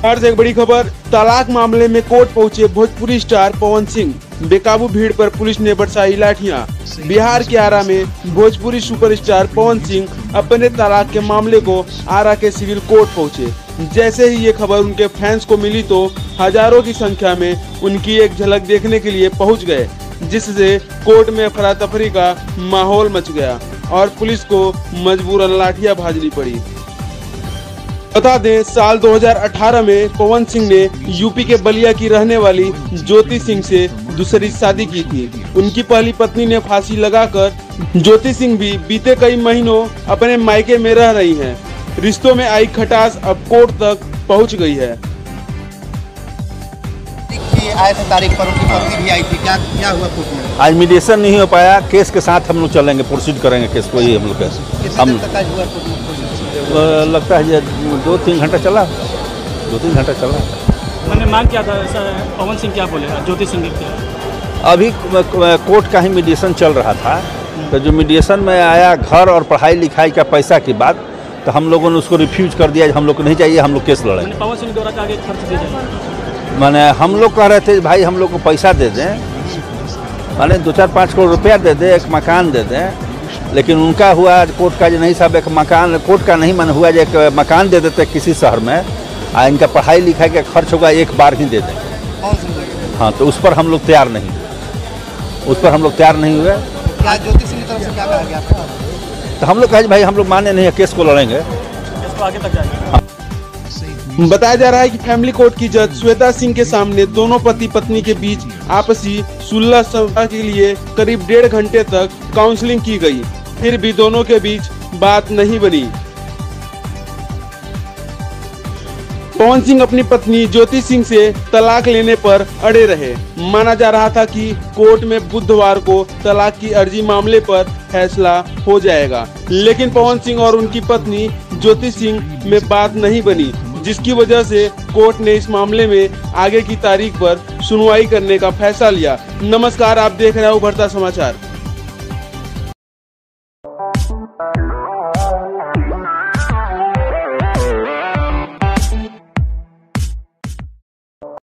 और एक बड़ी खबर, तलाक मामले में कोर्ट पहुंचे भोजपुरी स्टार पवन सिंह। बेकाबू भीड़ पर पुलिस ने बरसाई लाठियां। बिहार के आरा में भोजपुरी सुपरस्टार पवन सिंह अपने तलाक के मामले को आरा के सिविल कोर्ट पहुंचे। जैसे ही ये खबर उनके फैंस को मिली तो हजारों की संख्या में उनकी एक झलक देखने के लिए पहुंच गए, जिससे कोर्ट में अफरा तफरी का माहौल मच गया और पुलिस को मजबूरन लाठियां भाजनी पड़ी। बता दें, साल 2018 में पवन सिंह ने यूपी के बलिया की रहने वाली ज्योति सिंह से दूसरी शादी की थी। उनकी पहली पत्नी ने फांसी लगाकर ज्योति सिंह भी बीते कई महीनों अपने मायके में रह रही हैं। रिश्तों में आई खटास अब कोर्ट तक पहुंच गई है। आए थे तारीख पर, उनकी पत्नी भी आई थी, क्या हुआ कोर्ट में? आज मीडिएशन नहीं हो पाया। केस के साथ हम लोग चलेंगे, प्रोसीड करेंगे केस को। ही हम लोग हम लगता है 2-3 घंटा चला, 2-3 घंटा चला। मैंने मांग किया था पवन सिंह क्या बोले, ज्योति सिंह क्या? अभी कोर्ट का ही मीडिएशन चल रहा था, तो जो मीडिएशन में आया घर और पढ़ाई लिखाई का पैसा की बात, तो हम लोगों ने उसको रिफ्यूज कर दिया। हम लोग को नहीं चाहिए, हम लोग केस लड़ेंगे। पवन सिंह द्वारा आगे खर्च दे जाए, माने हम लोग कह रहे थे भाई हम लोग को पैसा दे दें, माने 2-4-5 करोड़ रुपया दे दें, एक मकान दे दें। लेकिन उनका हुआ कोर्ट का जो नहीं साहब, एक मकान कोर्ट का नहीं मन हुआ, जो एक मकान दे देते किसी शहर में, और इनका पढ़ाई लिखाई का खर्च होगा एक बार ही दे दें। हाँ, तो उस पर हम लोग तैयार नहीं हुए। क्या ज्योति सिंह की तरफ से क्या कहा गया था? तो हम लोग कहे भाई हम लोग माने नहीं है, केस को लड़ेंगे, केस को आगे तक जाएंगे। हाँ। बताया जा रहा है कि फैमिली कोर्ट की जज श्वेता सिंह के सामने दोनों पति पत्नी के बीच आपसी सुलह सभा के लिए करीब 1.5 घंटे तक काउंसलिंग की गई, फिर भी दोनों के बीच बात नहीं बनी। पवन सिंह अपनी पत्नी ज्योति सिंह से तलाक लेने पर अड़े रहे। माना जा रहा था कि कोर्ट में बुधवार को तलाक की अर्जी मामले पर फैसला हो जाएगा, लेकिन पवन सिंह और उनकी पत्नी ज्योति सिंह में बात नहीं बनी, जिसकी वजह से कोर्ट ने इस मामले में आगे की तारीख पर सुनवाई करने का फैसला लिया। नमस्कार, आप देख रहे हैं उभरता समाचार।